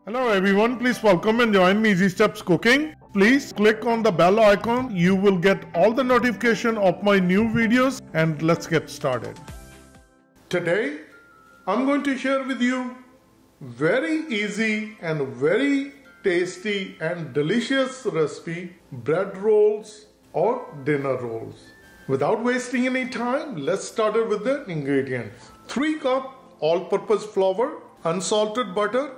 Hello everyone, please welcome and join me Easy Steps Cooking. Please click on the bell icon. You will get all the notification of my new videos, and let's get started. Today I'm going to share with you very easy and very tasty and delicious recipe, bread rolls or dinner rolls. Without wasting any time, let's start with the ingredients. 3 cup all-purpose flour, unsalted butter,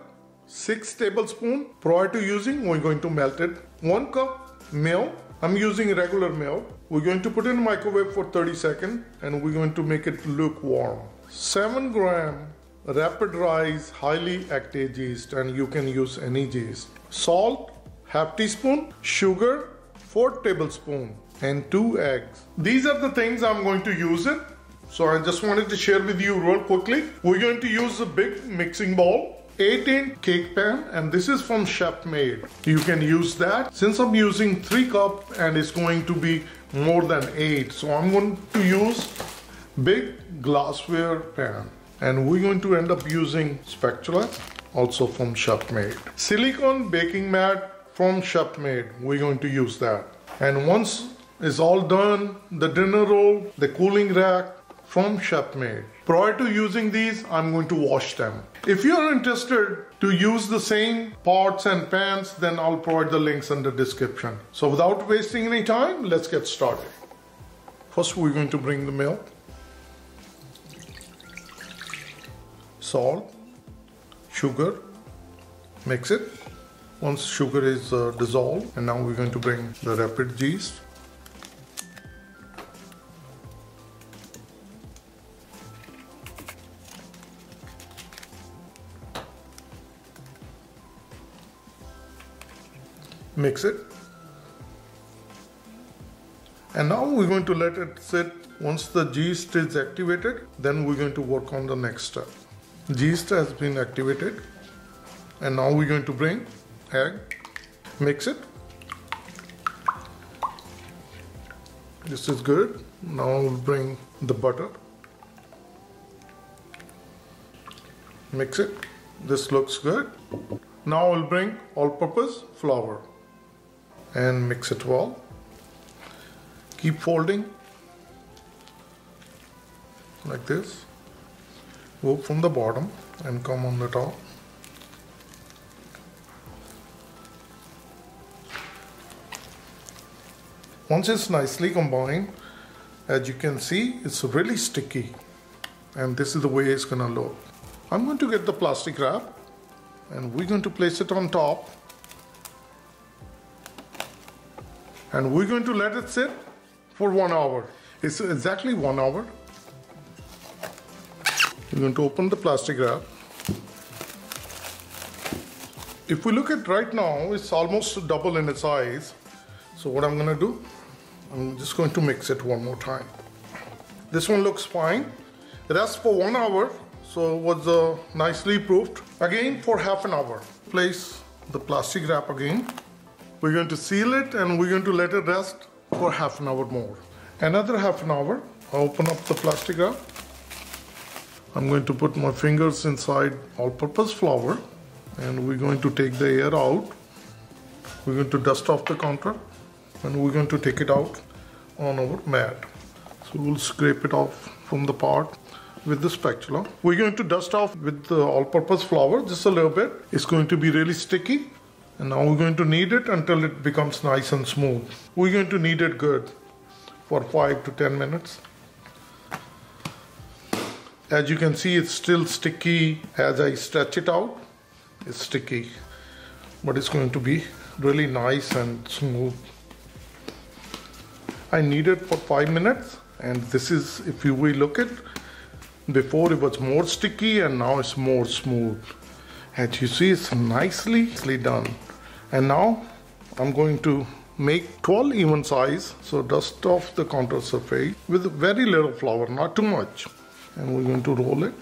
6 tablespoons. Prior to using, we're going to melt it. 1 cup milk. I'm using regular milk. We're going to put it in the microwave for 30 seconds and we're going to make it lukewarm. 7 gram rapid rise highly active yeast, and you can use any yeast. Salt, half teaspoon. Sugar, 4 tablespoons, and 2 eggs. These are the things I'm going to use it. So I just wanted to share with you real quickly. We're going to use a big mixing bowl. 8-inch cake pan, and this is from Chefmade. You can use that. Since I'm using 3 cups and it's going to be more than 8, so I'm going to use big glassware pan, and we're going to end up using spatula, also from Chefmade. Silicone baking mat from Chefmade, we're going to use that. And once it's all done, the dinner roll, the cooling rack from Chefmade. Prior to using these, I'm going to wash them. If you are interested to use the same pots and pans, then I'll provide the links in the description. So without wasting any time, let's get started. First, we're going to bring the milk, salt, sugar, mix it. Once sugar is dissolved, and now we're going to bring the rapid yeast. Mix it, and now we're going to let it sit. Once the yeast is activated, then we're going to work on the next step. Yeast has been activated, and now we're going to bring egg, mix it. This is good. Now we'll bring the butter, mix it. This looks good. Now we'll bring all-purpose flour and mix it well. Keep folding like this. Go from the bottom and come on the top. Once it's nicely combined, as you can see, it's really sticky, and this is the way it's gonna look. I'm going to get the plastic wrap and we're going to place it on top, and we're going to let it sit for 1 hour. It's exactly 1 hour. We're going to open the plastic wrap. If we look at right now, it's almost double in its size. So what I'm going to do, I'm just going to mix it one more time. This one looks fine. Rest for 1 hour, so it was nicely proofed. Again for half an hour. Place the plastic wrap again. We're going to seal it and we're going to let it rest for half an hour more. Another half an hour, I'll open up the plastic wrap. I'm going to put my fingers inside all-purpose flour, and we're going to take the air out. We're going to dust off the counter, and we're going to take it out on our mat. So we'll scrape it off from the pot with the spatula. We're going to dust off with the all-purpose flour just a little bit. It's going to be really sticky. And now we're going to knead it until it becomes nice and smooth. We're going to knead it good for 5 to 10 minutes. As you can see, it's still sticky. As I stretch it out, it's sticky. But it's going to be really nice and smooth. I knead it for 5 minutes. And this is, if you will look at, before it was more sticky and now it's more smooth. As you see, it's nicely done. And now I'm going to make 12 even size. So dust off the counter surface with very little flour, not too much. And we're going to roll it.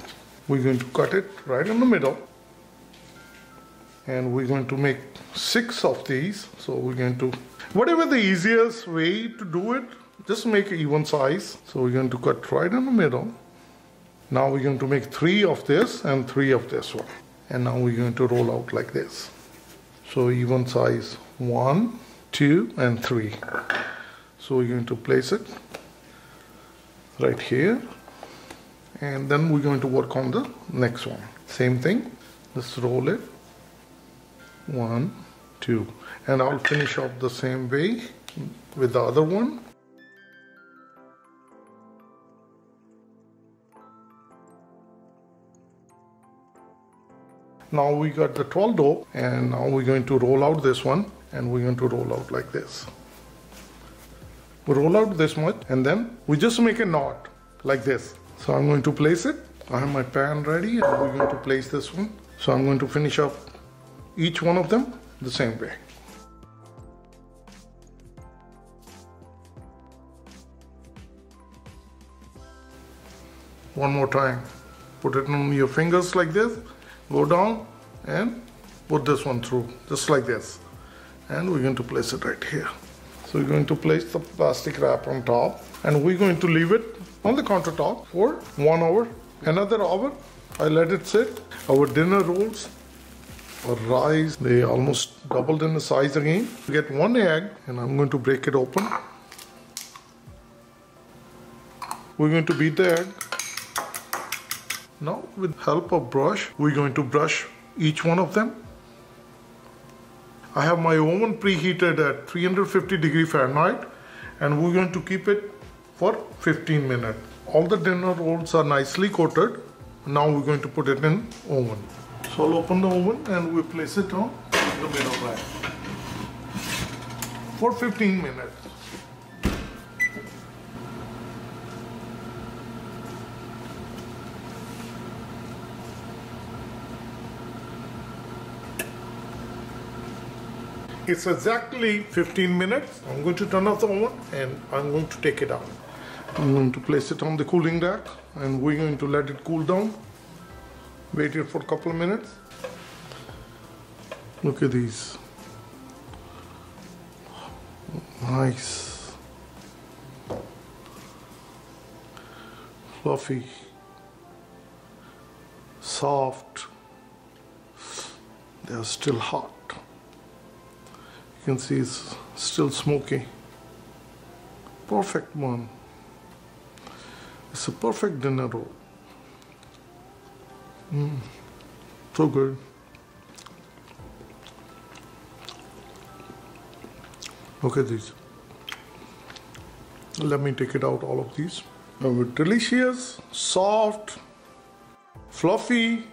We're going to cut it right in the middle. And we're going to make 6 of these. So we're going to, whatever the easiest way to do it, just make an even size. So we're going to cut right in the middle. Now we're going to make 3 of this and 3 of this one. And now we're going to roll out like this. So even size 1, 2 and 3. So we're going to place it right here, and then we're going to work on the next one. Same thing, just roll it 1, 2, and I'll finish off the same way with the other one. Now we got the 12 dough, and now we're going to roll out this one, and we're going to roll out like this. We roll out this much, and then we just make a knot like this. So I'm going to place it. I have my pan ready, and we're going to place this one. So I'm going to finish up each one of them the same way. One more time. Put it on your fingers like this. Go down and put this one through, just like this. And we're going to place it right here. So we're going to place the plastic wrap on top, and we're going to leave it on the countertop for 1 hour. Another hour, I let it sit. Our dinner rolls or rice, they almost doubled in the size again. Get 1 egg, and I'm going to break it open. We're going to beat the egg. Now with help of brush, we're going to brush each one of them. I have my oven preheated at 350 degrees Fahrenheit, and we're going to keep it for 15 minutes. All the dinner rolls are nicely coated. Now we're going to put it in oven. So I'll open the oven and we place it on the middle rack for 15 minutes. It's exactly 15 minutes. I'm going to turn off the oven and I'm going to take it out. I'm going to place it on the cooling rack, and we're going to let it cool down. Wait here for a couple of minutes. Look at these. Nice. Fluffy. Soft. They are still hot. You can see it's still smoky. Perfect one. It's a perfect dinner roll. So good. Look at these. Let me take it out, all of these. Now, delicious, soft, fluffy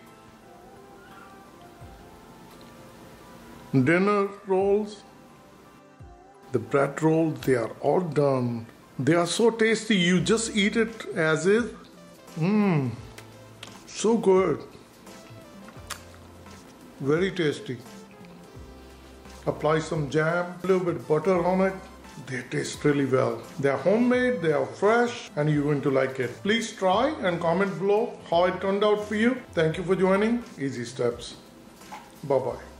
dinner rolls. The bread rolls, they are all done. They are so tasty, you just eat it as is. So good. Very tasty. Apply some jam, a little bit of butter on it. They taste really well. They are homemade, they are fresh, and you're going to like it. Please try and comment below how it turned out for you. Thank you for joining Easy Steps. Bye-bye.